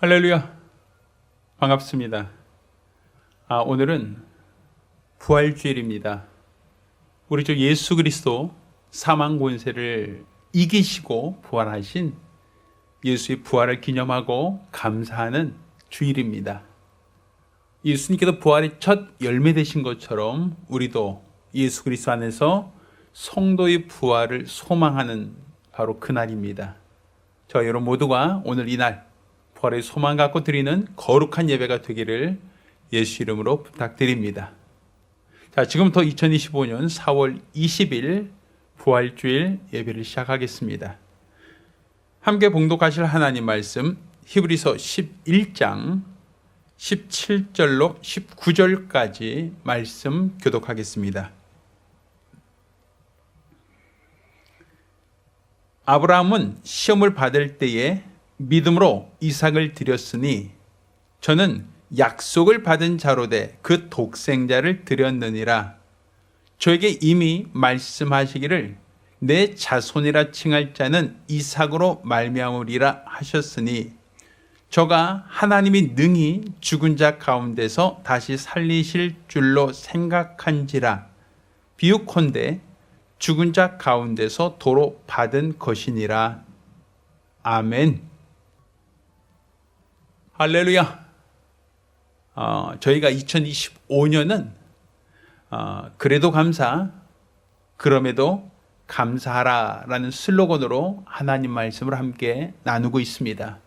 할렐루야, 반갑습니다. 오늘은 부활주일입니다. 우리 주 예수 그리스도 사망 권세를 이기시고 부활하신 예수의 부활을 기념하고 감사하는 주일입니다. 예수님께서 부활의 첫 열매 되신 것처럼 우리도 예수 그리스도 안에서 성도의 부활을 소망하는 바로 그날입니다. 저희 여러분 모두가 오늘 이날 부활의 소망 갖고 드리는 거룩한 예배가 되기를 예수 이름으로 부탁드립니다. 자, 지금부터 2025년 4월 20일 부활주일 예배를 시작하겠습니다. 함께 봉독하실 하나님 말씀 히브리서 11장 17절로 19절까지 말씀 교독하겠습니다. 아브라함은 시험을 받을 때에 믿음으로 이삭을 드렸으니 저는 약속을 받은 자로 돼 그 독생자를 드렸느니라. 저에게 이미 말씀하시기를 내 자손이라 칭할 자는 이삭으로 말미암으리라 하셨으니 저가 하나님이 능히 죽은 자 가운데서 다시 살리실 줄로 생각한지라. 비유컨대 죽은 자 가운데서 도로 받은 것이니라. 아멘. 할렐루야. 저희가 2025년은 그래도 감사, 그럼에도 감사하라 라는 슬로건으로 하나님 말씀을 함께 나누고 있습니다.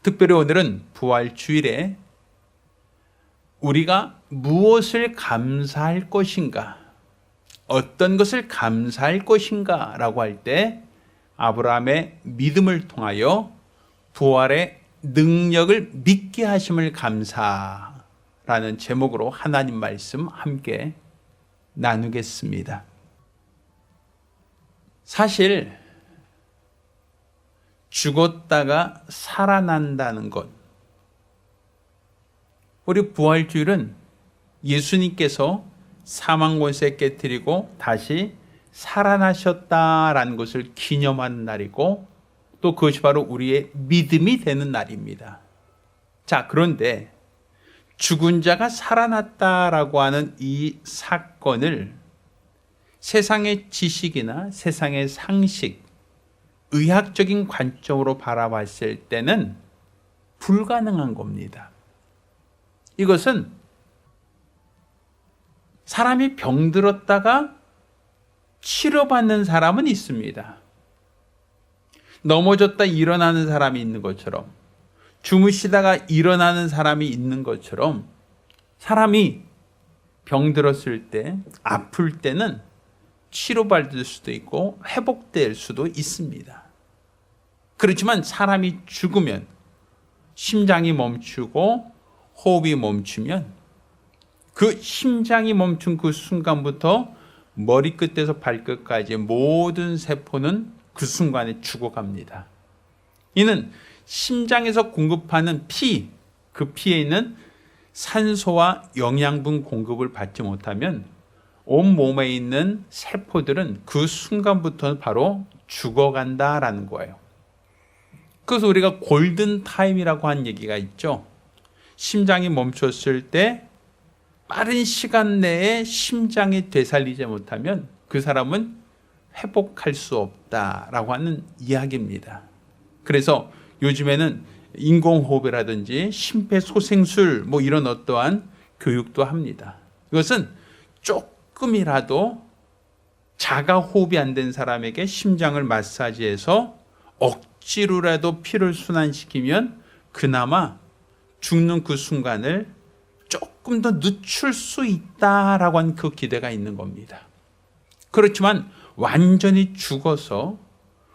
특별히 오늘은 부활주일에 우리가 무엇을 감사할 것인가, 어떤 것을 감사할 것인가 라고 할 때 아브라함의 믿음을 통하여 부활의 능력을 믿게 하심을 감사라는 제목으로 하나님 말씀 함께 나누겠습니다. 사실 죽었다가 살아난다는 것, 우리 부활주일은 예수님께서 사망 권세 깨뜨리고 다시 살아나셨다라는 것을 기념하는 날이고 또 그것이 바로 우리의 믿음이 되는 날입니다. 자, 그런데 죽은 자가 살아났다라고 하는 이 사건을 세상의 지식이나 세상의 상식, 의학적인 관점으로 바라봤을 때는 불가능한 겁니다. 이것은 사람이 병들었다가 치료받는 사람은 있습니다. 넘어졌다 일어나는 사람이 있는 것처럼, 주무시다가 일어나는 사람이 있는 것처럼 사람이 병들었을 때, 아플 때는 치료받을 수도 있고 회복될 수도 있습니다. 그렇지만 사람이 죽으면, 심장이 멈추고 호흡이 멈추면 그 심장이 멈춘 그 순간부터 머리끝에서 발끝까지 모든 세포는 그 순간에 죽어갑니다. 이는 심장에서 공급하는 피, 그 피에 있는 산소와 영양분 공급을 받지 못하면 온 몸에 있는 세포들은 그 순간부터 바로 죽어간다라는 거예요. 그래서 우리가 골든 타임이라고 한 얘기가 있죠. 심장이 멈췄을 때 빠른 시간 내에 심장이 되살리지 못하면 그 사람은 회복할 수 없다라고 하는 이야기입니다. 그래서 요즘에는 인공호흡이라든지 심폐소생술 이런 어떠한 교육도 합니다. 이것은 조금이라도 자가호흡이 안 된 사람에게 심장을 마사지해서 억지로라도 피를 순환시키면 그나마 죽는 그 순간을 조금 더 늦출 수 있다라고 하는 그 기대가 있는 겁니다. 그렇지만 완전히 죽어서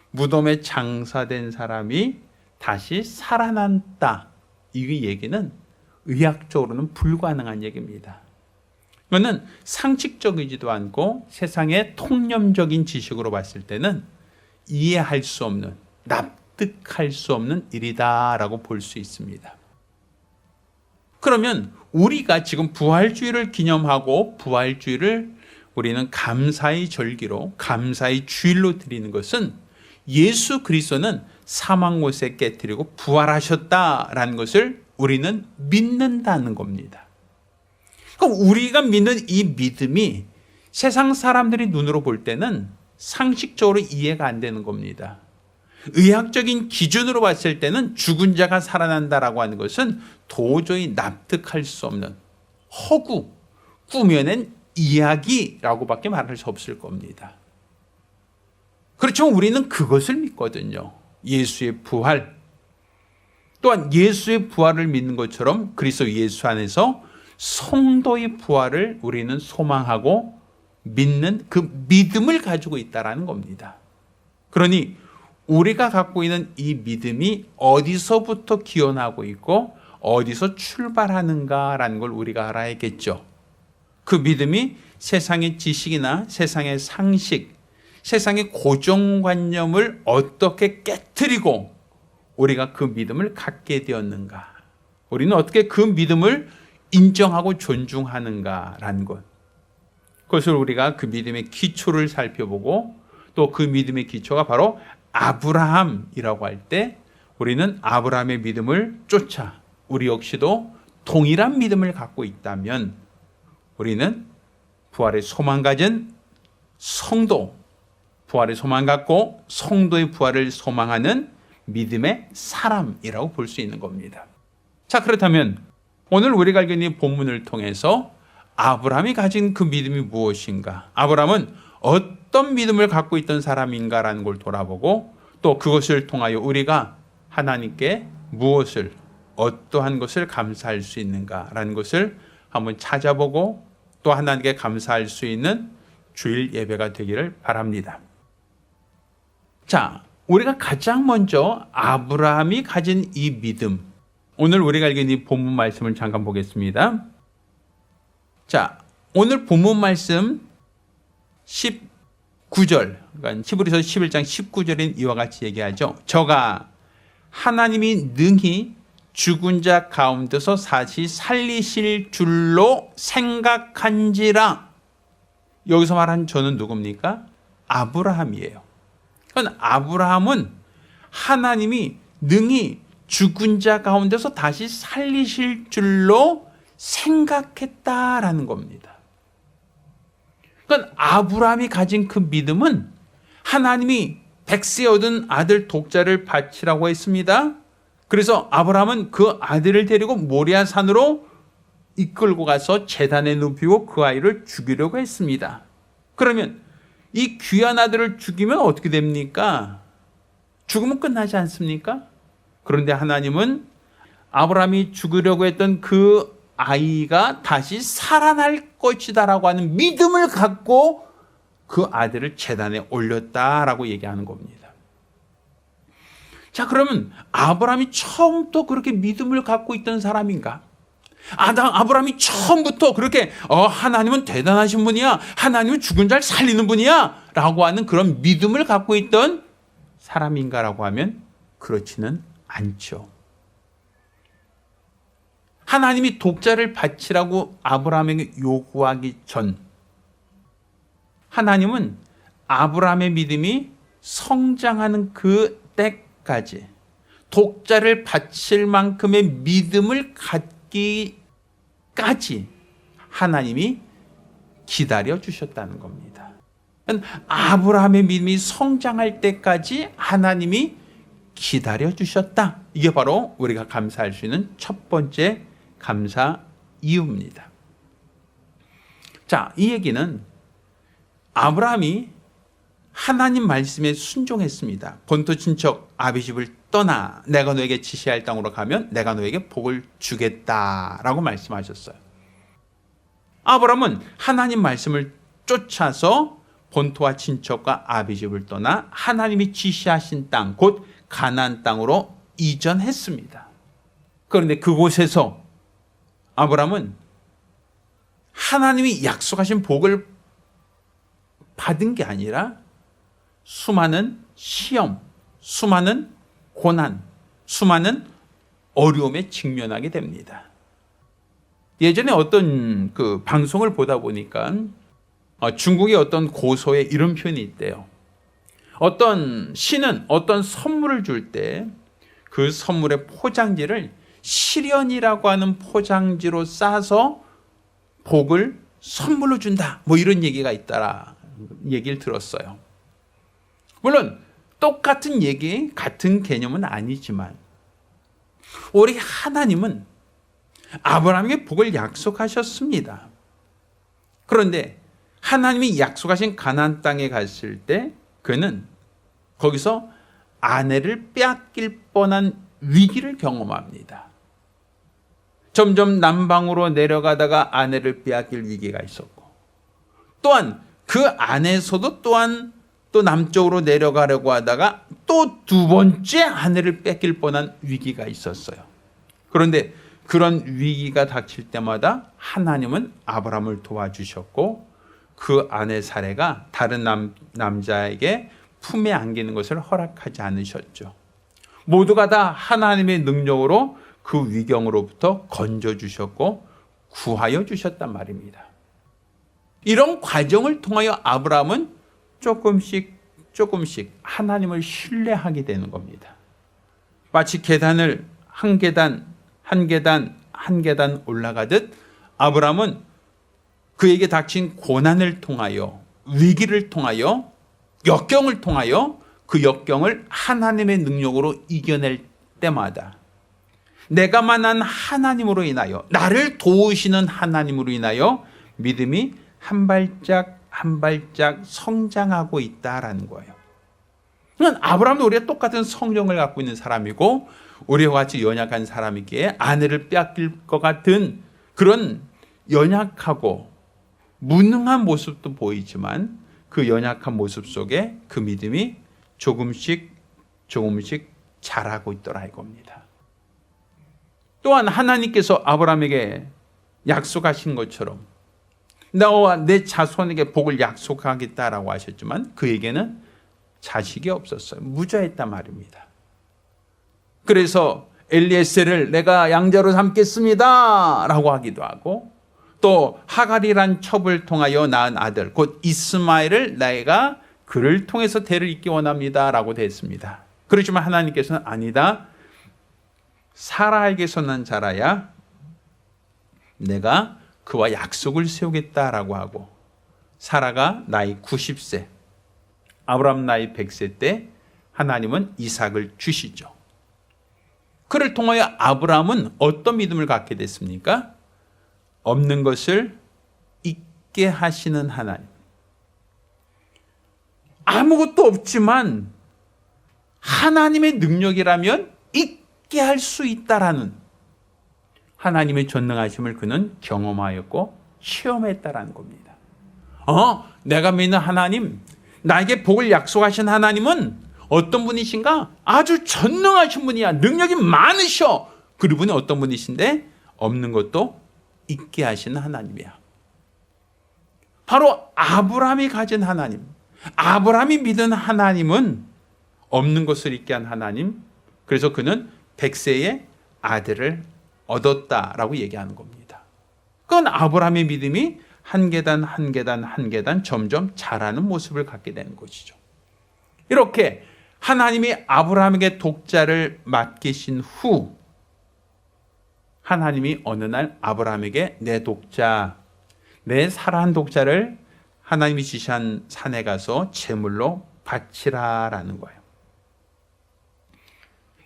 무덤에 장사된 사람이 다시 살아난다, 이 얘기는 의학적으로는 불가능한 얘기입니다. 이거는 상식적이지도 않고 세상의 통념적인 지식으로 봤을 때는 이해할 수 없는, 납득할 수 없는 일이다라고 볼 수 있습니다. 그러면 우리가 지금 부활주일을 기념하고 부활주일을 우리는 감사의 절기로, 감사의 주일로 드리는 것은 예수 그리스도는 사망 못에 깨뜨리고 부활하셨다라는 것을 우리는 믿는다는 겁니다. 그러니까 우리가 믿는 이 믿음이 세상 사람들이 눈으로 볼 때는 상식적으로 이해가 안 되는 겁니다. 의학적인 기준으로 봤을 때는 죽은 자가 살아난다라고 하는 것은 도저히 납득할 수 없는 허구, 꾸며낸 이야기라고밖에 말할 수 없을 겁니다. 그렇지만 우리는 그것을 믿거든요. 예수의 부활. 또한 예수의 부활을 믿는 것처럼 그리스도 예수 안에서 성도의 부활을 우리는 소망하고 믿는 그 믿음을 가지고 있다는 겁니다. 그러니 우리가 갖고 있는 이 믿음이 어디서부터 기원하고 있고 어디서 출발하는가라는 걸 우리가 알아야겠죠. 그 믿음이 세상의 지식이나 세상의 상식, 세상의 고정관념을 어떻게 깨트리고 우리가 그 믿음을 갖게 되었는가, 우리는 어떻게 그 믿음을 인정하고 존중하는가라는 것, 그것을 우리가 그 믿음의 기초를 살펴보고 또 그 믿음의 기초가 바로 아브라함이라고 할 때 우리는 아브라함의 믿음을 쫓아 우리 역시도 동일한 믿음을 갖고 있다면 우리는 부활의 소망 가진 성도, 부활의 소망 갖고 성도의 부활을 소망하는 믿음의 사람이라고 볼 수 있는 겁니다. 자, 그렇다면 오늘 우리가 알게 된 본문을 통해서 아브라함이 가진 그 믿음이 무엇인가? 아브라함은 어떤 믿음을 갖고 있던 사람인가라는 걸 돌아보고 또 그것을 통하여 우리가 하나님께 무엇을, 어떠한 것을 감사할 수 있는가라는 것을 한번 찾아보고 또 하나님께 감사할 수 있는 주일 예배가 되기를 바랍니다. 자, 우리가 가장 먼저 아브라함이 가진 이 믿음, 오늘 우리가 알게 된 이 본문 말씀을 잠깐 보겠습니다. 자, 오늘 본문 말씀 19절, 그러니까 히브리서 11장 19절인 이와 같이 얘기하죠. 저가 하나님이 능히 죽은 자 가운데서 다시 살리실 줄로 생각한지라. 여기서 말한 저는 누굽니까? 아브라함이에요. 그러니까 아브라함은 하나님이 능히 죽은 자 가운데서 다시 살리실 줄로 생각했다라는 겁니다. 그러니까 아브라함이 가진 그 믿음은 하나님이 백세 얻은 아들 독자를 바치라고 했습니다. 그래서 아브라함은 그 아들을 데리고 모리아 산으로 이끌고 가서 제단에 눕히고 그 아이를 죽이려고 했습니다. 그러면 이 귀한 아들을 죽이면 어떻게 됩니까? 죽으면 끝나지 않습니까? 그런데 하나님은 아브라함이 죽으려고 했던 그 아이가 다시 살아날 것이다라고 하는 믿음을 갖고 그 아들을 제단에 올렸다라고 얘기하는 겁니다. 자, 그러면 아브라함이 처음부터 그렇게 믿음을 갖고 있던 사람인가? 아브라함이 처음부터 그렇게 하나님은 대단하신 분이야, 하나님은 죽은 자를 살리는 분이야 라고 하는 그런 믿음을 갖고 있던 사람인가라고 하면 그렇지는 않죠. 하나님이 독자를 바치라고 아브라함에게 요구하기 전 하나님은 아브라함의 믿음이 성장하는 그 때까지 독자를 바칠 만큼의 믿음을 갖기까지 하나님이 기다려 주셨다는 겁니다. 아브라함의 믿음이 성장할 때까지 하나님이 기다려 주셨다. 이게 바로 우리가 감사할 수 있는 첫 번째 감사 이유입니다. 자, 이 얘기는 아브라함이 하나님 말씀에 순종했습니다. 본토 친척 아비 집을 떠나 내가 너에게 지시할 땅으로 가면 내가 너에게 복을 주겠다라고 말씀하셨어요. 아브라함은 하나님 말씀을 쫓아서 본토와 친척과 아비 집을 떠나 하나님이 지시하신 땅, 곧 가나안 땅으로 이전했습니다. 그런데 그곳에서 아브라함은 하나님이 약속하신 복을 받은 게 아니라 수많은 시험, 수많은 고난, 수많은 어려움에 직면하게 됩니다. 예전에 어떤 그 방송을 보다 보니까 중국의 어떤 고소에 이런 표현이 있대요. 어떤 신은 어떤 선물을 줄 때 그 선물의 포장지를 시련이라고 하는 포장지로 싸서 복을 선물로 준다. 뭐 이런 얘기가 있다라 얘기를 들었어요. 물론 똑같은 얘기, 같은 개념은 아니지만 우리 하나님은 아브라함에게 복을 약속하셨습니다. 그런데 하나님이 약속하신 가나안 땅에 갔을 때 그는 거기서 아내를 빼앗길 뻔한 위기를 경험합니다. 점점 남방으로 내려가다가 아내를 빼앗길 위기가 있었고, 또한 그 안에서도 또한 또 남쪽으로 내려가려고 하다가 또 두 번째 아내를 뺏길 뻔한 위기가 있었어요. 그런데 그런 위기가 닥칠 때마다 하나님은 아브라함을 도와주셨고 그 아내 사례가 다른 남자에게 품에 안기는 것을 허락하지 않으셨죠. 모두가 다 하나님의 능력으로 그 위경으로부터 건져주셨고 구하여 주셨단 말입니다. 이런 과정을 통하여 아브라함은 조금씩 하나님을 신뢰하게 되는 겁니다. 마치 계단을 한 계단 올라가듯 아브라함은 그에게 닥친 고난을 통하여, 위기를 통하여, 역경을 통하여 그 역경을 하나님의 능력으로 이겨낼 때마다 내가 만난 하나님으로 인하여, 나를 도우시는 하나님으로 인하여 믿음이 한 발짝 한 발짝 성장하고 있다라는 거예요. 그러니까 아브라함도 우리가 똑같은 성령을 갖고 있는 사람이고 우리와 같이 연약한 사람이기에 아내를 빼앗길 것 같은 그런 연약하고 무능한 모습도 보이지만 그 연약한 모습 속에 그 믿음이 조금씩 자라고 있더라 이겁니다. 또한 하나님께서 아브라함에게 약속하신 것처럼 나와 내 자손에게 복을 약속하겠다라고 하셨지만 그에게는 자식이 없었어요. 무자했단 말입니다. 그래서 엘리에셀을 내가 양자로 삼겠습니다 라고 하기도 하고 또 하갈이란 첩을 통하여 낳은 아들 곧 이스마엘을 내가 그를 통해서 대를 잇기 원합니다 라고 됐습니다. 그렇지만 하나님께서는 아니다. 사라에게서 난 자라야 내가 그와 약속을 세우겠다라고 하고 사라가 나이 90세 아브라함 나이 100세 때 하나님은 이삭을 주시죠. 그를 통하여 아브라함은 어떤 믿음을 갖게 됐습니까? 없는 것을 있게 하시는 하나님. 아무것도 없지만 하나님의 능력이라면 있게 할 수 있다라는 하나님의 전능하심을 그는 경험하였고 체험했다라는 겁니다. 내가 믿는 하나님, 나에게 복을 약속하신 하나님은 어떤 분이신가? 아주 전능하신 분이야. 능력이 많으셔. 그분이 어떤 분이신데 없는 것도 있게 하시는 하나님이야. 바로 아브라함이 가진 하나님, 아브라함이 믿은 하나님은 없는 것을 있게 한 하나님. 그래서 그는 100세의 아들을 얻었다라고 얘기하는 겁니다. 그건 아브라함의 믿음이 한 계단 점점 자라는 모습을 갖게 되는 것이죠. 이렇게 하나님이 아브라함에게 독자를 맡기신 후 하나님이 어느 날 아브라함에게 내 독자, 내 사랑한 독자를 하나님이 지시한 산에 가서 제물로 바치라라는 거예요.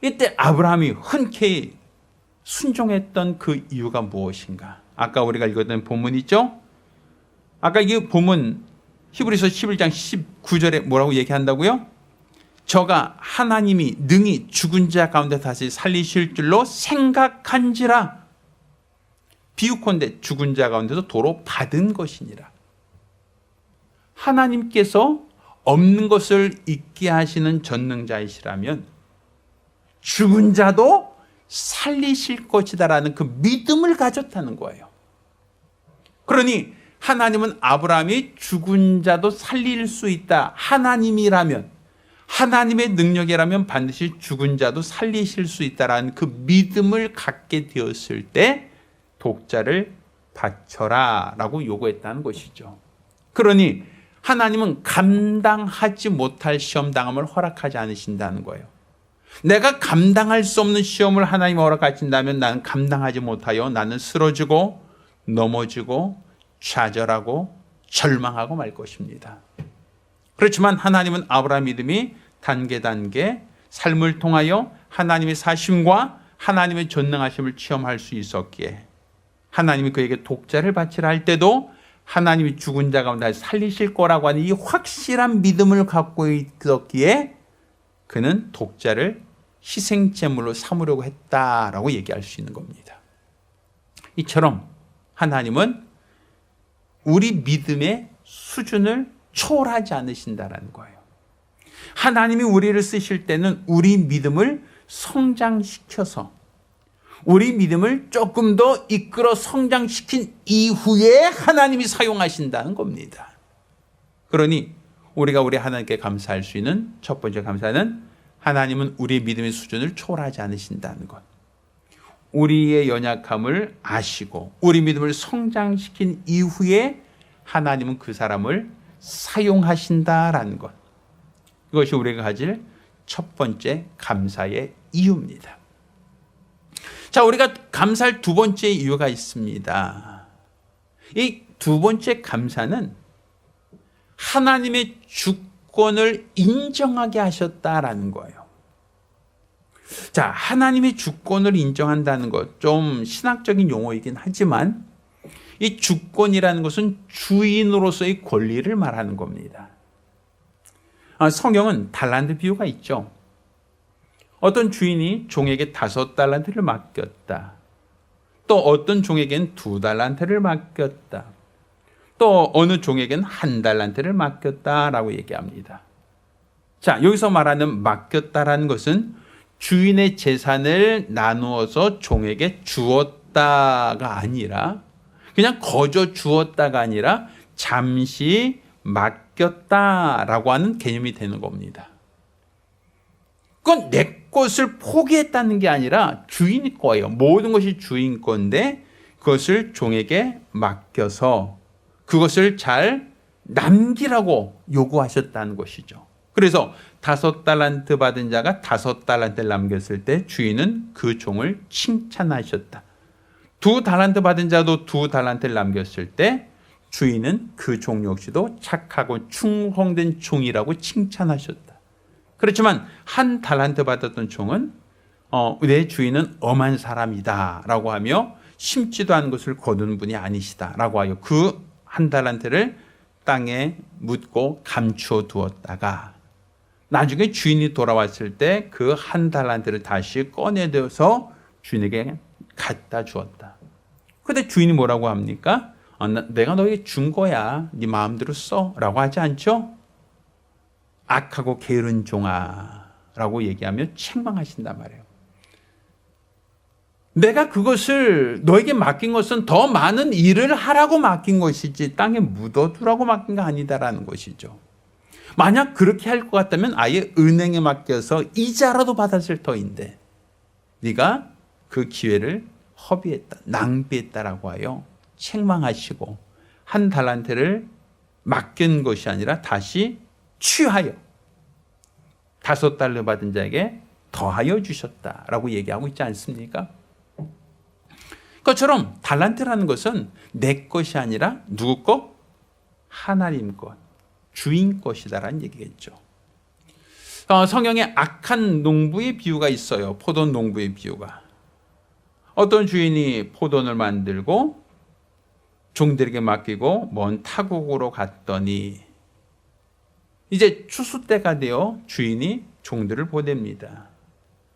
이때 아브라함이 흔쾌히 순종했던 그 이유가 무엇인가? 아까 우리가 읽었던 본문 있죠? 아까 이 본문 히브리서 11장 19절에 뭐라고 얘기한다고요? 저가 하나님이 능히 죽은 자 가운데 다시 살리실 줄로 생각한지라 비유컨대 죽은 자 가운데서 도로 받은 것이니라. 하나님께서 없는 것을 있게 하시는 전능자이시라면 죽은 자도 살리실 것이다라는 그 믿음을 가졌다는 거예요. 그러니 하나님은 아브라함이 죽은 자도 살릴 수 있다. 하나님이라면, 하나님의 능력이라면 반드시 죽은 자도 살리실 수 있다라는 그 믿음을 갖게 되었을 때 독자를 바쳐라 라고 요구했다는 것이죠. 그러니 하나님은 감당하지 못할 시험당함을 허락하지 않으신다는 거예요. 내가 감당할 수 없는 시험을 하나님이 허락하신다면 나는 감당하지 못하여 나는 쓰러지고 넘어지고 좌절하고 절망하고 말 것입니다. 그렇지만 하나님은 아브라함 믿음이 단계 삶을 통하여 하나님의 사심과 하나님의 전능하심을 체험할 수 있었기에 하나님이 그에게 독자를 바치라 할 때도 하나님이 죽은 자 가운데 살리실 거라고 하는 이 확실한 믿음을 갖고 있었기에 그는 독자를 희생제물로 삼으려고 했다라고 얘기할 수 있는 겁니다. 이처럼 하나님은 우리 믿음의 수준을 초월하지 않으신다라는 거예요. 하나님이 우리를 쓰실 때는 우리 믿음을 성장시켜서 우리 믿음을 조금 더 이끌어 성장시킨 이후에 하나님이 사용하신다는 겁니다. 그러니 우리가 우리 하나님께 감사할 수 있는 첫 번째 감사는 하나님은 우리의 믿음의 수준을 초월하지 않으신다는 것. 우리의 연약함을 아시고 우리 믿음을 성장시킨 이후에 하나님은 그 사람을 사용하신다라는 것. 이것이 우리가 가질 첫 번째 감사의 이유입니다. 자, 우리가 감사할 두 번째 이유가 있습니다. 이 두 번째 감사는 하나님의 주권을 인정하게 하셨다라는 거예요. 자, 하나님의 주권을 인정한다는 것, 좀 신학적인 용어이긴 하지만 이 주권이라는 것은 주인으로서의 권리를 말하는 겁니다. 성경은 달란트 비유가 있죠. 어떤 주인이 종에게 5달란트를 맡겼다. 또 어떤 종에게는 2달란트를 맡겼다. 또 어느 종에게는 1달란트를 맡겼다라고 얘기합니다. 자, 여기서 말하는 맡겼다라는 것은 주인의 재산을 나누어서 종에게 주었다가 아니라 그냥 거저 주었다가 아니라 잠시 맡겼다라고 하는 개념이 되는 겁니다. 그건 내 것을 포기했다는 게 아니라 주인 거예요. 모든 것이 주인 건데 그것을 종에게 맡겨서 그것을 잘 남기라고 요구하셨다는 것이죠. 그래서 5달란트 받은 자가 5달란트를 남겼을 때 주인은 그 종을 칭찬하셨다. 2달란트 받은 자도 2달란트를 남겼을 때 주인은 그 종 역시도 착하고 충성된 종이라고 칭찬하셨다. 그렇지만 1달란트 받았던 종은 내 주인은 엄한 사람이다 라고 하며 심지도 않은 것을 거둔 분이 아니시다 라고 하여 그 1달란트를 땅에 묻고 감추어 두었다가 나중에 주인이 돌아왔을 때 그 1달란트를 다시 꺼내들어서 주인에게 갖다 주었다. 근데 주인이 뭐라고 합니까? 내가 너에게 준 거야. 네 마음대로 써 라고 하지 않죠? 악하고 게으른 종아 라고 얘기하며 책망하신단 말이에요. 내가 그것을 너에게 맡긴 것은 더 많은 일을 하라고 맡긴 것이지 땅에 묻어두라고 맡긴 거 아니다라는 것이죠. 만약 그렇게 할 것 같다면 아예 은행에 맡겨서 이자라도 받았을 터인데 네가 그 기회를 허비했다, 낭비했다라고 하여 책망하시고 1달란트를 맡긴 것이 아니라 다시 취하여 5달러 받은 자에게 더하여 주셨다라고 얘기하고 있지 않습니까? 그것처럼 달란트라는 것은 내 것이 아니라 누구 것? 하나님 것, 주인 것이다라는 얘기겠죠. 성경에 악한 농부의 비유가 있어요. 포도원 농부의 비유가. 어떤 주인이 포도원을 만들고 종들에게 맡기고 먼 타국으로 갔더니 이제 추수 때가 되어 주인이 종들을 보냅니다.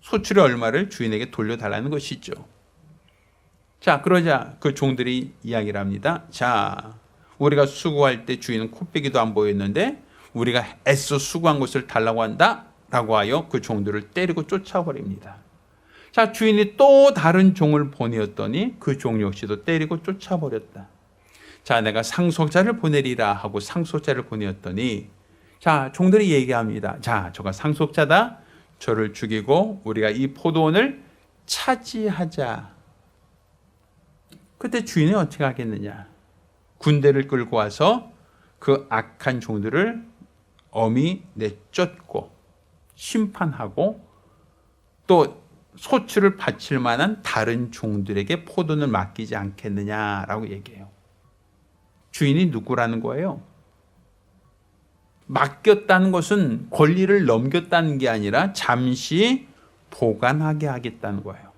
소출의 얼마를 주인에게 돌려달라는 것이죠. 자, 그러자 그 종들이 이야기를 합니다. 자, 우리가 수고할 때 주인은 코빼기도 안 보였는데 우리가 애써 수고한 것을 달라고 한다 라고 하여 그 종들을 때리고 쫓아버립니다. 자, 주인이 또 다른 종을 보내었더니 그 종 역시도 때리고 쫓아버렸다. 자, 내가 상속자를 보내리라 하고 상속자를 보내었더니 자, 종들이 얘기합니다. 자, 저가 상속자다. 저를 죽이고 우리가 이 포도원을 차지하자. 그때 주인이 어떻게 하겠느냐? 군대를 끌고 와서 그 악한 종들을 엄히 내쫓고 심판하고 또 소출을 바칠 만한 다른 종들에게 포도를 맡기지 않겠느냐라고 얘기해요. 주인이 누구라는 거예요? 맡겼다는 것은 권리를 넘겼다는 게 아니라 잠시 보관하게 하겠다는 거예요.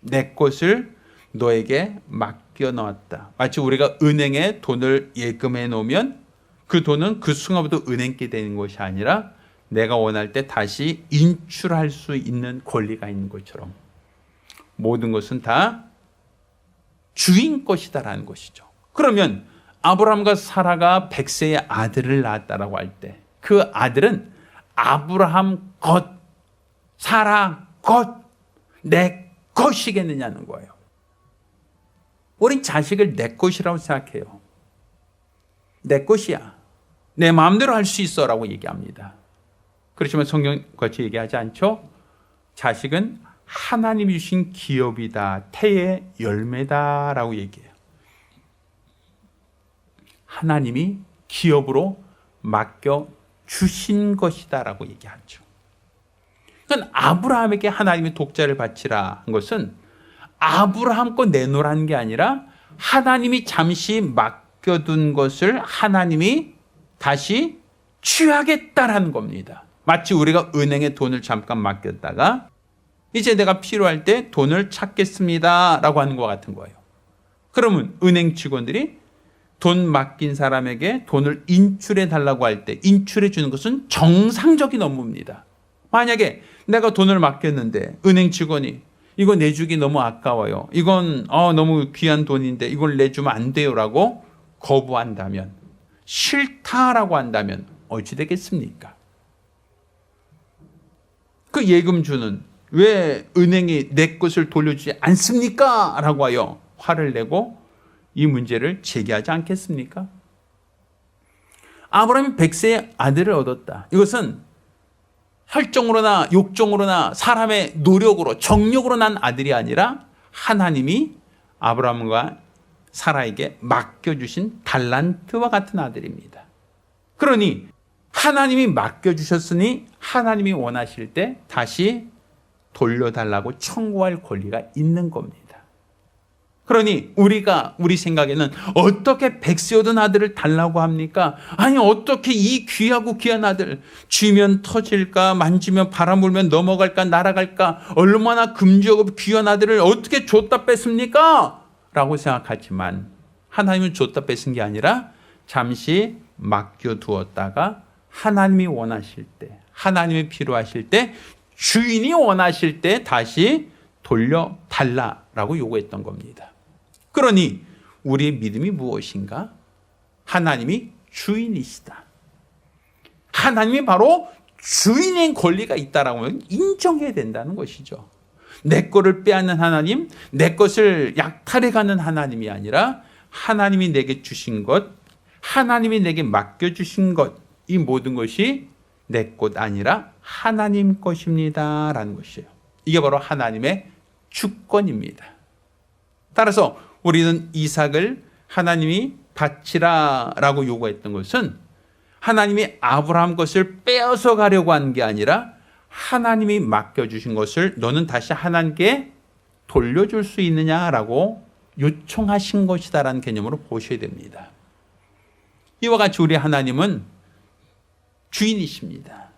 내 것을 너에게 맡겨 놓았다. 마치 우리가 은행에 돈을 예금해 놓으면 그 돈은 그 순간부터 은행께 되는 것이 아니라 내가 원할 때 다시 인출할 수 있는 권리가 있는 것처럼 모든 것은 다 주인 것이다라는 것이죠. 그러면 아브라함과 사라가 100세의 아들을 낳았다라고 할 때 그 아들은 아브라함 것, 사라 것, 내 것이겠느냐는 거예요. 우린 자식을 내 것이라고 생각해요. 내 것이야. 내 마음대로 할 수 있어 라고 얘기합니다. 그렇지만 성경 같이 얘기하지 않죠? 자식은 하나님이 주신 기업이다. 태의 열매다 라고 얘기해요. 하나님이 기업으로 맡겨 주신 것이다 라고 얘기하죠. 그러니까 아브라함에게 하나님이 독자를 바치라 한 것은 아브라함 거 내놓으라는 게 아니라 하나님이 잠시 맡겨둔 것을 하나님이 다시 취하겠다라는 겁니다. 마치 우리가 은행에 돈을 잠깐 맡겼다가 이제 내가 필요할 때 돈을 찾겠습니다 라고 하는 것 같은 거예요. 그러면 은행 직원들이 돈 맡긴 사람에게 돈을 인출해 달라고 할 때 인출해 주는 것은 정상적인 업무입니다. 만약에 내가 돈을 맡겼는데 은행 직원이 이거 내주기 너무 아까워요. 이건 너무 귀한 돈인데 이걸 내주면 안 돼요 라고 거부한다면, 싫다라고 한다면 어찌 되겠습니까? 그 예금주는 왜 은행이 내 것을 돌려주지 않습니까? 라고 하여 화를 내고 이 문제를 제기하지 않겠습니까? 아브라함이 100세의 아들을 얻었다. 이것은 혈종으로나 욕종으로나 사람의 노력으로 정력으로 난 아들이 아니라 하나님이 아브라함과 사라에게 맡겨주신 달란트와 같은 아들입니다. 그러니 하나님이 맡겨주셨으니 하나님이 원하실 때 다시 돌려달라고 청구할 권리가 있는 겁니다. 그러니 우리 생각에는 어떻게 100세 얻은 아들을 달라고 합니까? 아니 어떻게 이 귀하고 귀한 아들 쥐면 터질까, 만지면 바람 불면 넘어갈까, 날아갈까, 얼마나 금지하고 귀한 아들을 어떻게 줬다 뺐습니까? 라고 생각하지만 하나님은 줬다 뺏은 게 아니라 잠시 맡겨두었다가 하나님이 원하실 때, 하나님이 필요하실 때, 주인이 원하실 때 다시 돌려달라라고 요구했던 겁니다. 그러니 우리의 믿음이 무엇인가? 하나님이 주인이시다. 하나님이 바로 주인의 권리가 있다라고 하면 인정해야 된다는 것이죠. 내 거를 빼앗는 하나님, 내 것을 약탈해가는 하나님이 아니라 하나님이 내게 주신 것, 하나님이 내게 맡겨주신 것, 이 모든 것이 내 것 아니라 하나님 것입니다 라는 것이에요. 이게 바로 하나님의 주권입니다. 따라서 우리는 이삭을 하나님이 바치라 라고 요구했던 것은 하나님이 아브라함 것을 빼앗아 가려고 한 게 아니라 하나님이 맡겨주신 것을 너는 다시 하나님께 돌려줄 수 있느냐라고 요청하신 것이다라는 개념으로 보셔야 됩니다. 이와 같이 우리 하나님은 주인이십니다.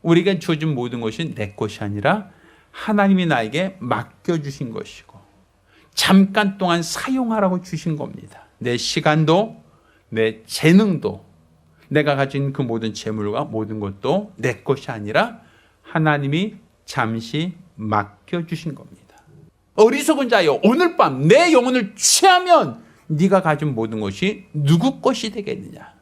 우리가 주어진 모든 것이 내 것이 아니라 하나님이 나에게 맡겨주신 것이고 잠깐 동안 사용하라고 주신 겁니다. 내 시간도 내 재능도 내가 가진 그 모든 재물과 모든 것도 내 것이 아니라 하나님이 잠시 맡겨주신 겁니다. 어리석은 자여, 오늘 밤 내 영혼을 취하면 네가 가진 모든 것이 누구 것이 되겠느냐?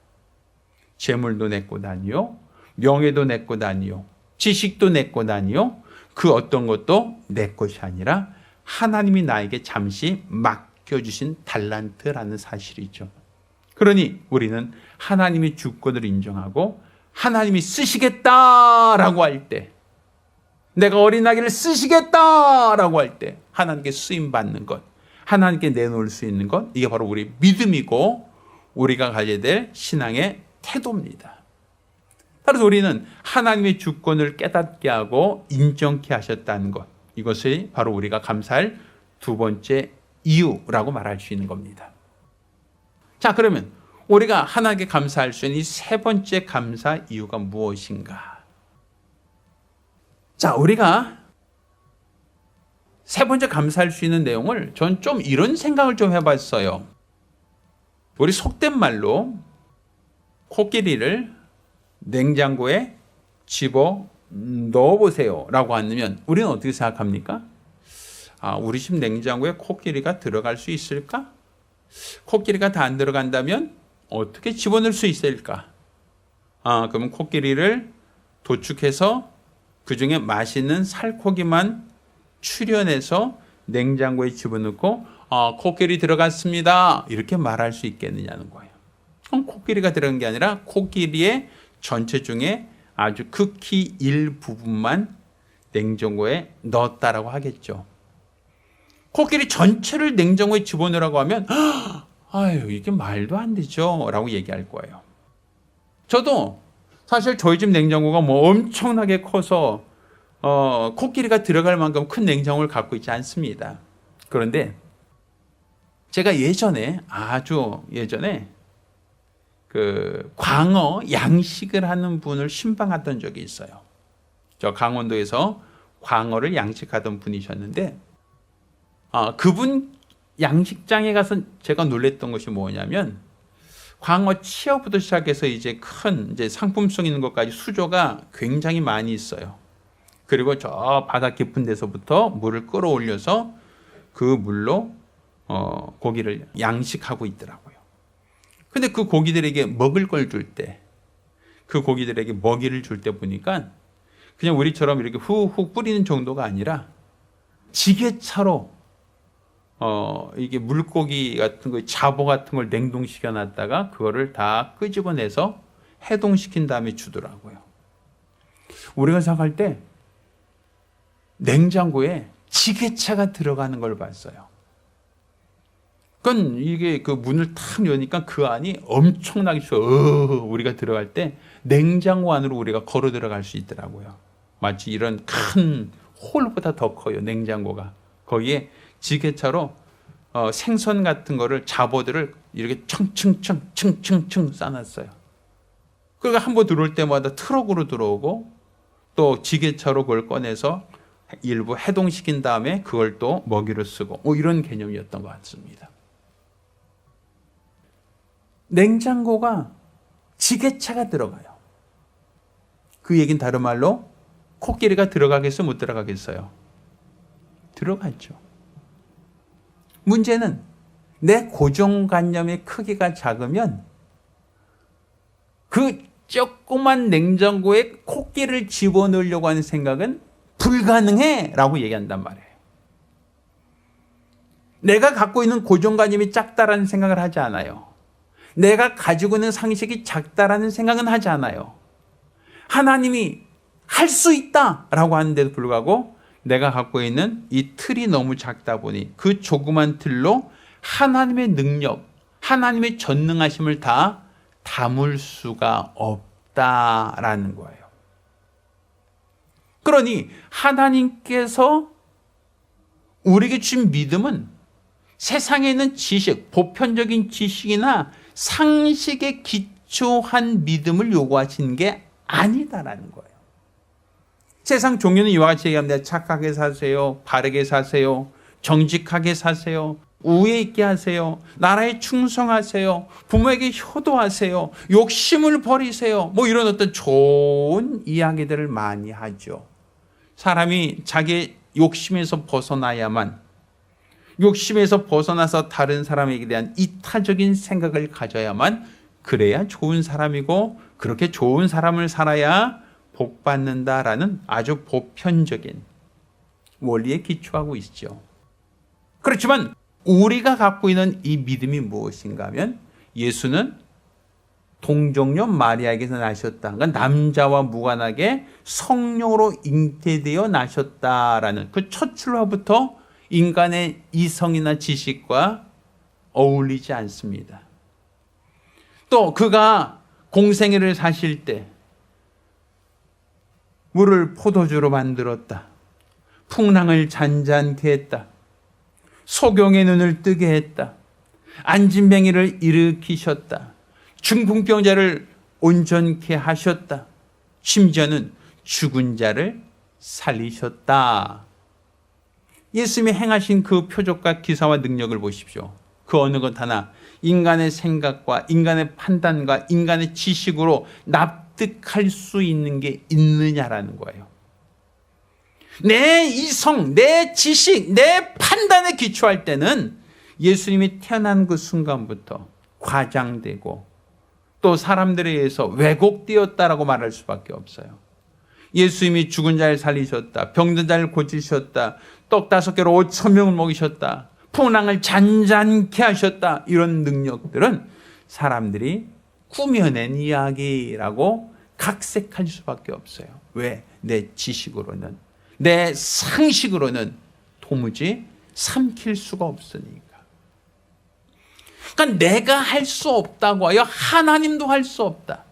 재물도 내 것 아니요, 명예도 내 것 아니요, 지식도 내 것 아니요, 그 어떤 것도 내 것이 아니라 하나님이 나에게 잠시 맡겨주신 달란트라는 사실이죠. 그러니 우리는 하나님의 주권을 인정하고 하나님이 쓰시겠다라고 할 때, 내가 어린아기를 쓰시겠다라고 할 때 하나님께 쓰임받는 것, 하나님께 내놓을 수 있는 것, 이게 바로 우리 믿음이고 우리가 가져야 될 신앙의 태도입니다. 따라서 우리는 하나님의 주권을 깨닫게 하고 인정케 하셨다는 것, 이것이 바로 우리가 감사할 두 번째 이유라고 말할 수 있는 겁니다. 자, 그러면 우리가 하나님께 감사할 수 있는 이 세 번째 감사 이유가 무엇인가? 자, 우리가 세 번째 감사할 수 있는 내용을 전 좀 이런 생각을 좀 해봤어요. 우리 속된 말로 코끼리를 냉장고에 집어 넣어보세요 라고 하면 우리는 어떻게 생각합니까? 우리 집 냉장고에 코끼리가 들어갈 수 있을까? 코끼리가 다 안 들어간다면 어떻게 집어넣을 수 있을까? 그러면 코끼리를 도축해서 그 중에 맛있는 살코기만 출연해서 냉장고에 집어넣고 코끼리 들어갔습니다 이렇게 말할 수 있겠느냐는 거예요. 그럼 코끼리가 들어간 게 아니라 코끼리의 전체 중에 아주 극히 일부분만 냉장고에 넣었다라고 하겠죠. 코끼리 전체를 냉장고에 집어넣으라고 하면 아유 이게 말도 안 되죠 라고 얘기할 거예요. 저도 사실 저희 집 냉장고가 뭐 엄청나게 커서 코끼리가 들어갈 만큼 큰 냉장고를 갖고 있지 않습니다. 그런데 제가 아주 예전에 그 광어 양식을 하는 분을 신방했던 적이 있어요. 저 강원도에서 광어를 양식하던 분이셨는데 그분 양식장에 가서 제가 놀랬던 것이 뭐냐면 광어 치어부터 시작해서 이제 큰 상품성 있는 것까지 수조가 굉장히 많이 있어요. 그리고 저 바다 깊은 데서부터 물을 끌어올려서 그 물로 고기를 양식하고 있더라고요. 근데 그 고기들에게 먹을 걸 줄 때, 그 고기들에게 먹이를 줄 때 보니까 그냥 우리처럼 이렇게 후후 뿌리는 정도가 아니라 지게차로 이게 물고기 같은 거, 잡어 같은 걸 냉동시켜 놨다가 그거를 다 끄집어내서 해동시킨 다음에 주더라고요. 우리가 생각할 때 냉장고에 지게차가 들어가는 걸 봤어요. 그건 이게 그 문을 탁 여니까 그 안이 엄청나게 추워. 우리가 들어갈 때 냉장고 안으로 우리가 걸어 들어갈 수 있더라고요. 마치 이런 큰 홀보다 더 커요, 냉장고가. 거기에 지게차로 생선 같은 거를 잡어들을 이렇게 층층층 쌓아놨어요. 그러니까 한 번 들어올 때마다 트럭으로 들어오고 또 지게차로 그걸 꺼내서 일부 해동시킨 다음에 그걸 또 먹이로 쓰고 뭐 이런 개념이었던 것 같습니다. 냉장고가 지게차가 들어가요. 그 얘기는 다른 말로 코끼리가 들어가겠어요? 못 들어가겠어요? 들어갔죠. 문제는 내 고정관념의 크기가 작으면 그 조그만 냉장고에 코끼리를 집어넣으려고 하는 생각은 불가능해 라고 얘기한단 말이에요. 내가 갖고 있는 고정관념이 작다라는 생각을 하지 않아요. 내가 가지고 있는 상식이 작다라는 생각은 하지 않아요. 하나님이 할 수 있다라고 하는데도 불구하고 내가 갖고 있는 이 틀이 너무 작다 보니 그 조그만 틀로 하나님의 능력, 하나님의 전능하심을 다 담을 수가 없다라는 거예요. 그러니 하나님께서 우리에게 준 믿음은 세상에 있는 지식, 보편적인 지식이나 상식에 기초한 믿음을 요구하시는 게 아니다라는 거예요. 세상 종교는 이와 같이 얘기합니다. 착하게 사세요. 바르게 사세요. 정직하게 사세요. 우애 있게 하세요. 나라에 충성하세요. 부모에게 효도하세요. 욕심을 버리세요. 뭐 이런 어떤 좋은 이야기들을 많이 하죠. 사람이 자기 욕심에서 벗어나야만, 욕심에서 벗어나서 다른 사람에게 대한 이타적인 생각을 가져야만 그래야 좋은 사람이고 그렇게 좋은 사람을 살아야 복 받는다라는 아주 보편적인 원리에 기초하고 있죠. 그렇지만 우리가 갖고 있는 이 믿음이 무엇인가 하면 예수는 동정녀 마리아에게서 나셨다. 그러니까 남자와 무관하게 성령으로 잉태되어 나셨다라는 그 첫 출화부터 인간의 이성이나 지식과 어울리지 않습니다. 또 그가 공생애를 사실 때 물을 포도주로 만들었다. 풍랑을 잔잔케 했다. 소경의 눈을 뜨게 했다. 안진뱅이를 일으키셨다. 중풍병자를 온전케 하셨다. 심지어는 죽은 자를 살리셨다. 예수님이 행하신 그 표적과 기사와 능력을 보십시오. 그 어느 것 하나 인간의 생각과 인간의 판단과 인간의 지식으로 납득할 수 있는 게 있느냐라는 거예요. 내 이성, 내 지식, 내 판단에 기초할 때는 예수님이 태어난 그 순간부터 과장되고 또 사람들에 의해서 왜곡되었다라고 말할 수밖에 없어요. 예수님이 죽은 자를 살리셨다. 병든 자를 고치셨다. 떡 5개로 5,000명을 먹이셨다. 풍랑을 잔잔케 하셨다. 이런 능력들은 사람들이 꾸며낸 이야기라고 각색할 수밖에 없어요. 왜? 내 지식으로는, 내 상식으로는 도무지 삼킬 수가 없으니까. 그러니까 내가 할 수 없다고 하여 하나님도 할 수 없다.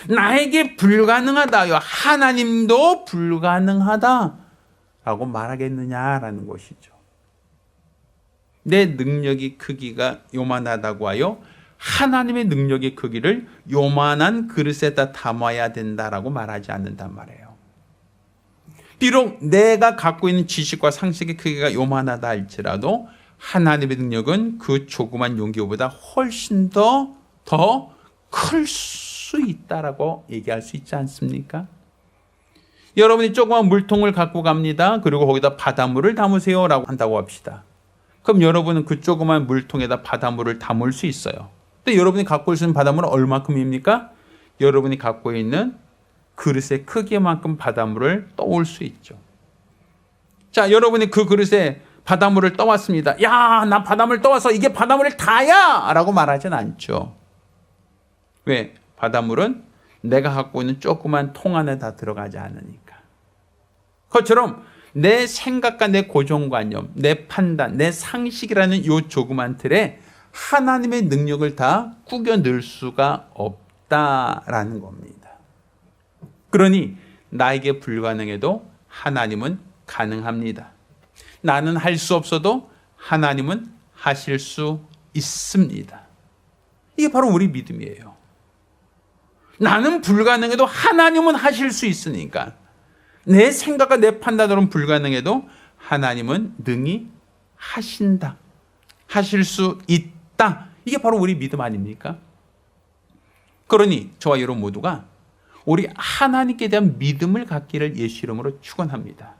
나에게 불가능하다 하여 하나님도 불가능하다라고 말하겠느냐라는 것이죠. 내 능력이 크기가 요만하다고 하여 하나님의 능력의 크기를 요만한 그릇에다 담아야 된다라고 말하지 않는단 말이에요. 비록 내가 갖고 있는 지식과 상식의 크기가 요만하다 할지라도 하나님의 능력은 그 조그만 용기보다 훨씬 더 클 수 있다라고 얘기할 수 있지 않습니까? 여러분이 조그만 물통을 갖고 갑니다. 그리고 거기다 바닷물을 담으세요라고 한다고 합시다. 그럼 여러분은 그 조그만 물통에다 바닷물을 담을 수 있어요. 근데 여러분이 갖고 있는 바닷물은 얼마큼입니까? 여러분이 갖고 있는 그릇의 크기만큼 바닷물을 떠올 수 있죠. 자, 여러분이 그 그릇에 바닷물을 떠왔습니다. 야, 나 바닷물 떠와서 이게 바닷물이 다야! 라고 말하진 않죠. 왜? 바닷물은 내가 갖고 있는 조그만 통 안에 다 들어가지 않으니까. 그것처럼 내 생각과 내 고정관념, 내 판단, 내 상식이라는 이 조그만 틀에 하나님의 능력을 다 꾸겨 넣을 수가 없다라는 겁니다. 그러니 나에게 불가능해도 하나님은 가능합니다. 나는 할 수 없어도 하나님은 하실 수 있습니다. 이게 바로 우리 믿음이에요. 나는 불가능해도 하나님은 하실 수 있으니까 내 생각과 내 판단으로는 불가능해도 하나님은 능히 하신다. 하실 수 있다. 이게 바로 우리 믿음 아닙니까? 그러니 저와 여러분 모두가 우리 하나님께 대한 믿음을 갖기를 예수 이름으로 축원합니다.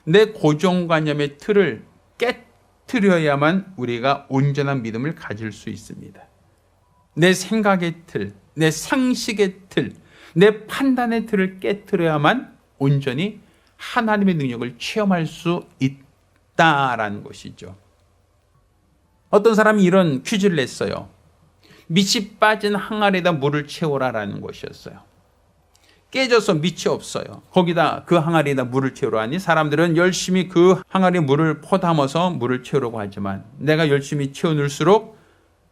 내 고정관념의 틀을 깨트려야만 우리가 온전한 믿음을 가질 수 있습니다. 내 생각의 틀, 내 상식의 틀, 내 판단의 틀을 깨트려야만 온전히 하나님의 능력을 체험할 수 있다라는 것이죠. 어떤 사람이 이런 퀴즈를 냈어요. 밑이 빠진 항아리에다 물을 채우라라는 것이었어요. 깨져서 밑이 없어요. 거기다 그 항아리에다 물을 채우려 하니 사람들은 열심히 그 항아리에 물을 퍼담아서 물을 채우려고 하지만 내가 열심히 채워넣을수록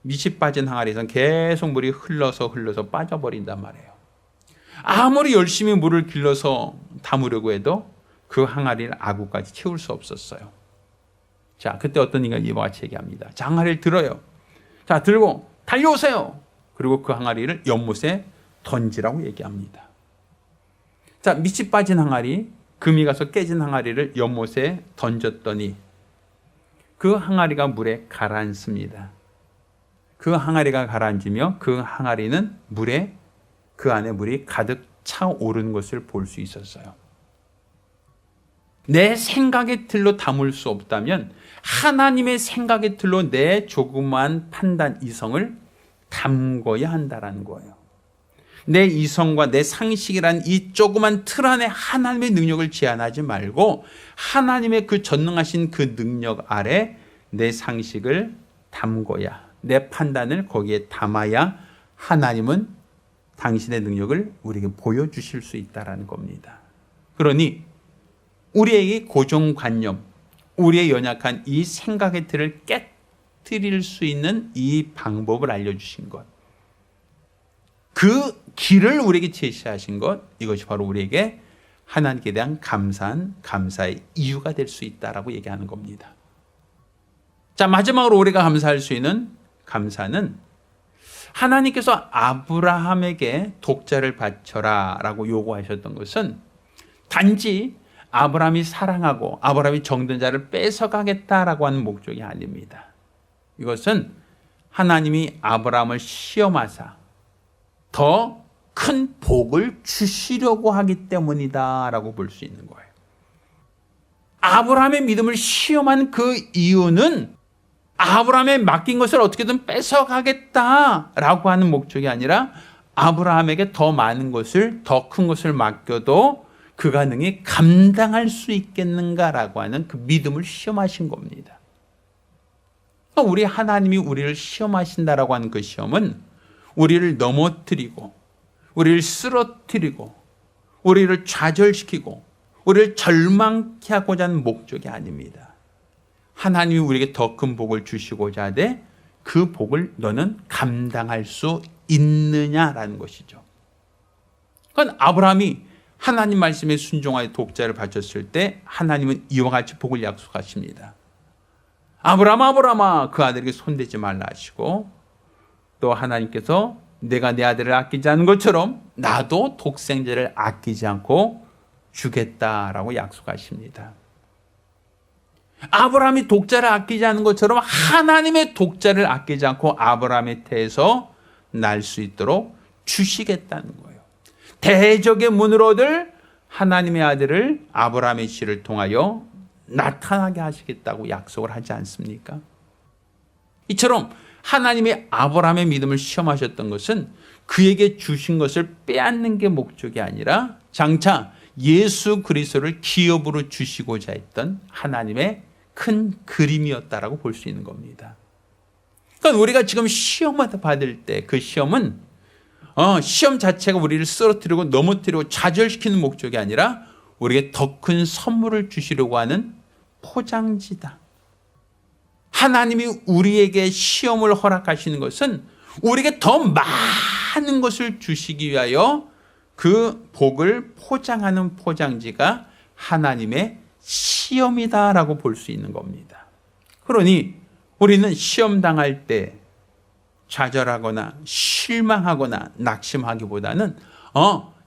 밑이 빠진 항아리에서는 계속 물이 흘러서 빠져버린단 말이에요. 아무리 열심히 물을 길러서 담으려고 해도 그 항아리를 아구까지 채울 수 없었어요. 자, 그때 어떤 이가 이와 같이 얘기합니다. 자, 항아리를 들어요. 자, 들고 달려오세요. 그리고 그 항아리를 연못에 던지라고 얘기합니다. 자, 밑이 빠진 항아리, 금이 가서 깨진 항아리를 연못에 던졌더니 그 항아리가 물에 가라앉습니다. 그 항아리가 가라앉으며 그 항아리는 그 안에 물이 가득 차오르는 것을 볼 수 있었어요. 내 생각의 틀로 담을 수 없다면 하나님의 생각의 틀로 내 조그만 판단 이성을 담궈야 한다는 거예요. 내 이성과 내 상식이란 이 조그만 틀 안에 하나님의 능력을 제한하지 말고 하나님의 그 전능하신 그 능력 아래 내 상식을 담궈야, 내 판단을 거기에 담아야 하나님은 당신의 능력을 우리에게 보여주실 수 있다는 겁니다. 그러니 우리에게 고정관념, 우리의 연약한 이 생각의 틀을 깨뜨릴 수 있는 이 방법을 알려주신 것. 그 길을 우리에게 제시하신 것, 이것이 바로 우리에게 하나님께 대한 감사의 이유가 될 수 있다라고 얘기하는 겁니다. 자, 마지막으로 우리가 감사할 수 있는 감사는 하나님께서 아브라함에게 독자를 바쳐라 라고 요구하셨던 것은 단지 아브라함이 사랑하고 아브라함이 정든 자를 뺏어가겠다라고 하는 목적이 아닙니다. 이것은 하나님이 아브라함을 시험하사 더 큰 복을 주시려고 하기 때문이다라고 볼 수 있는 거예요. 아브라함의 믿음을 시험한 그 이유는 아브라함에 맡긴 것을 어떻게든 뺏어가겠다라고 하는 목적이 아니라 아브라함에게 더 많은 것을, 더 큰 것을 맡겨도 그가 능히 감당할 수 있겠는가라고 하는 그 믿음을 시험하신 겁니다. 우리 하나님이 우리를 시험하신다라고 하는 그 시험은 우리를 넘어뜨리고 우리를 쓰러뜨리고 우리를 좌절시키고 우리를 절망케 하고자 하는 목적이 아닙니다. 하나님이 우리에게 더 큰 복을 주시고자 하되 그 복을 너는 감당할 수 있느냐라는 것이죠. 그건 아브라함이 하나님 말씀에 순종하여 독자를 바쳤을 때 하나님은 이와 같이 복을 약속하십니다. 아브라함아 그 아들에게 손대지 말라 하시고, 또 하나님께서 내가 내 아들을 아끼지 않은 것처럼 나도 독생자를 아끼지 않고 주겠다라고 약속하십니다. 아브라함이 독자를 아끼지 않은 것처럼 하나님의 독자를 아끼지 않고 아브라함의 태에서 날 수 있도록 주시겠다는 거예요. 대적의 문으로 얻을 하나님의 아들을 아브라함의 씨를 통하여 나타나게 하시겠다고 약속을 하지 않습니까? 이처럼 하나님이 아브라함의 믿음을 시험하셨던 것은 그에게 주신 것을 빼앗는 게 목적이 아니라 장차 예수 그리스도를 기업으로 주시고자 했던 하나님의 큰 그림이었다라고 볼 수 있는 겁니다. 그러니까 우리가 지금 시험을 받을 때 그 시험은 시험 자체가 우리를 쓰러뜨리고 넘어뜨리고 좌절시키는 목적이 아니라 우리에게 더 큰 선물을 주시려고 하는 포장지다. 하나님이 우리에게 시험을 허락하시는 것은 우리에게 더 많은 것을 주시기 위하여 그 복을 포장하는 포장지가 하나님의 시험이다라고 볼 수 있는 겁니다. 그러니 우리는 시험 당할 때 좌절하거나 실망하거나 낙심하기보다는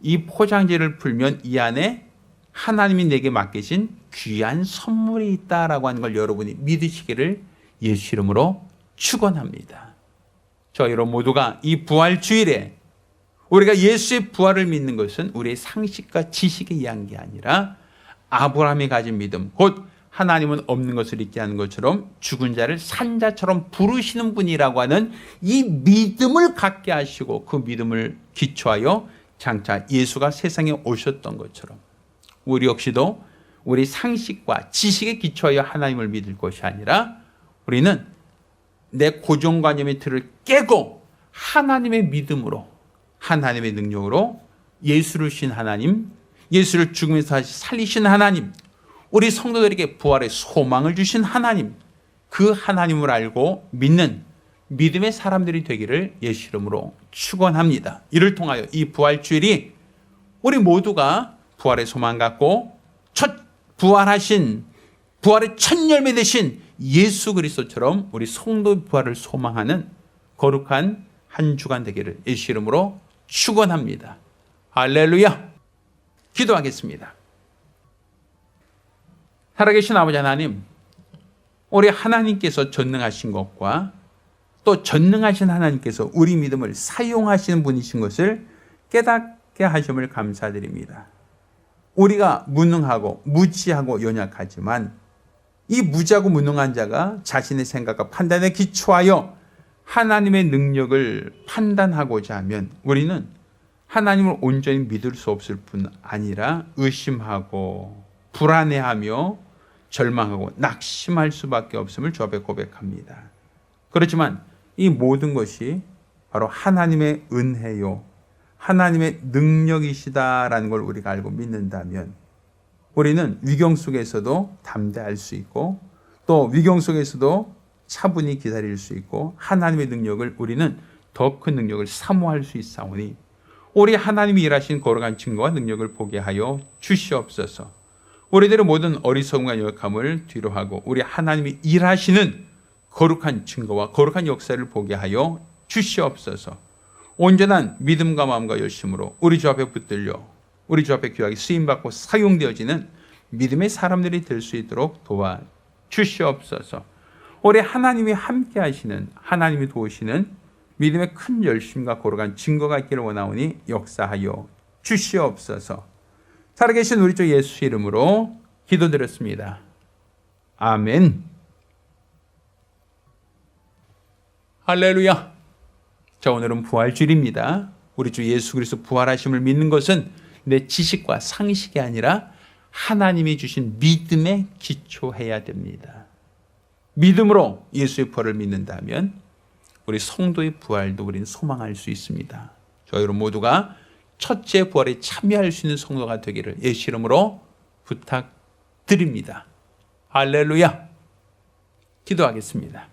이 포장지를 풀면 이 안에 하나님이 내게 맡기신 귀한 선물이 있다라고 하는 걸 여러분이 믿으시기를 예수 이름으로 축원합니다. 저 여러분 모두가 이 부활주일에 우리가 예수의 부활을 믿는 것은 우리의 상식과 지식에 의한 게 아니라 아브라함이 가진 믿음, 곧 하나님은 없는 것을 잊게 하는 것처럼 죽은 자를 산 자처럼 부르시는 분이라고 하는 이 믿음을 갖게 하시고 그 믿음을 기초하여 장차 예수가 세상에 오셨던 것처럼 우리 역시도 우리 상식과 지식에 기초하여 하나님을 믿을 것이 아니라 우리는 내 고정관념의 틀을 깨고 하나님의 믿음으로, 하나님의 능력으로 예수를 주신 하나님, 예수를 죽음에서 다시 살리신 하나님, 우리 성도들에게 부활의 소망을 주신 하나님, 그 하나님을 알고 믿는 믿음의 사람들이 되기를 예수 이름으로 축원합니다. 이를 통하여 이 부활주일이 우리 모두가 부활의 소망 갖고 부활의 첫 열매 되신 예수 그리스도처럼 우리 성도 부활을 소망하는 거룩한 한 주간 되기를 예수 이름으로 축원합니다. 할렐루야. 기도하겠습니다. 살아계신 아버지 하나님, 우리 하나님께서 전능하신 것과 또 전능하신 하나님께서 우리 믿음을 사용하시는 분이신 것을 깨닫게 하심을 감사드립니다. 우리가 무능하고 무지하고 연약하지만 이 무지하고 무능한 자가 자신의 생각과 판단에 기초하여 하나님의 능력을 판단하고자 하면 우리는 하나님을 온전히 믿을 수 없을 뿐 아니라 의심하고 불안해하며 절망하고 낙심할 수밖에 없음을 주 앞에 고백합니다. 그렇지만 이 모든 것이 바로 하나님의 은혜요, 하나님의 능력이시다라는 걸 우리가 알고 믿는다면 우리는 위경 속에서도 담대할 수 있고 또 위경 속에서도 차분히 기다릴 수 있고 하나님의 능력을 우리는 더 큰 능력을 사모할 수 있사오니 우리 하나님이 일하신 거룩한 증거와 능력을 보게 하여 주시옵소서. 우리들의 모든 어리석음과 연약함을 뒤로하고 우리 하나님이 일하시는 거룩한 증거와 거룩한 역사를 보게 하여 주시옵소서. 온전한 믿음과 마음과 열심으로 우리 주 앞에 붙들려 우리 주 앞에 귀하게 쓰임받고 사용되어지는 믿음의 사람들이 될 수 있도록 도와주시옵소서. 우리 하나님이 함께 하시는, 하나님이 도우시는 믿음의 큰 열심과 거룩한 증거가 있기를 원하오니 역사하여 주시옵소서. 살아계신 우리 주 예수 이름으로 기도드렸습니다. 아멘. 할렐루야. 자, 오늘은 부활주일입니다. 우리 주 예수 그리스도 부활하심을 믿는 것은 내 지식과 상식이 아니라 하나님이 주신 믿음에 기초해야 됩니다. 믿음으로 예수의 부활을 믿는다면 우리 성도의 부활도 우리는 소망할 수 있습니다. 저희 여러분 모두가 첫째 부활에 참여할 수 있는 성도가 되기를 예수 이름으로 부탁드립니다. 할렐루야. 기도하겠습니다.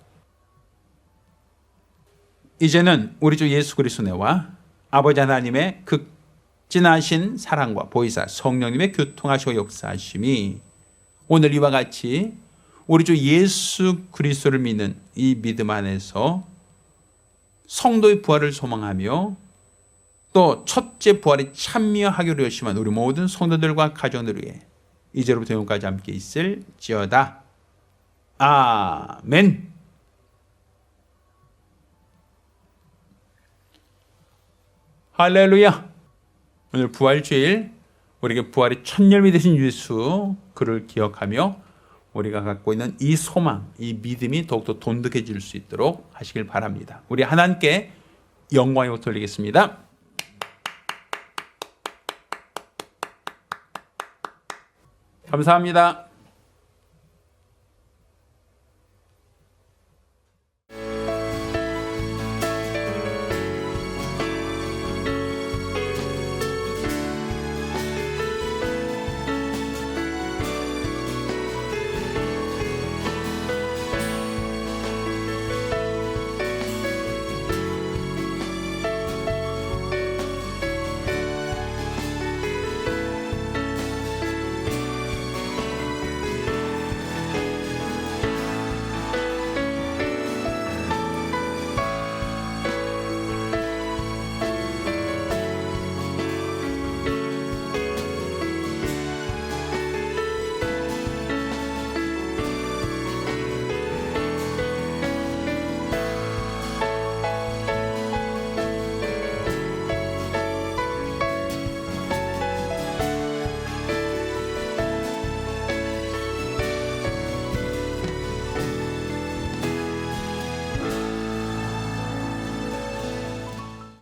이제는 우리 주 예수 그리스도의 은혜와 아버지 하나님의 극진하신 사랑과 보혜사 성령님의 교통하시고 역사하심이 오늘 이와 같이 우리 주 예수 그리스도를 믿는 이 믿음 안에서 성도의 부활을 소망하며 또 첫째 부활에 참여하기로 열심한 우리 모든 성도들과 가정들 위해 이제로부터 영원까지 함께 있을지어다. 아멘. 할렐루야. 오늘 부활주일 우리에게 부활의 첫 열매 되신 예수 그를 기억하며 우리가 갖고 있는 이 소망, 이 믿음이 더욱더 돈독해질 수 있도록 하시길 바랍니다. 우리 하나님께 영광을 돌리겠습니다. 감사합니다.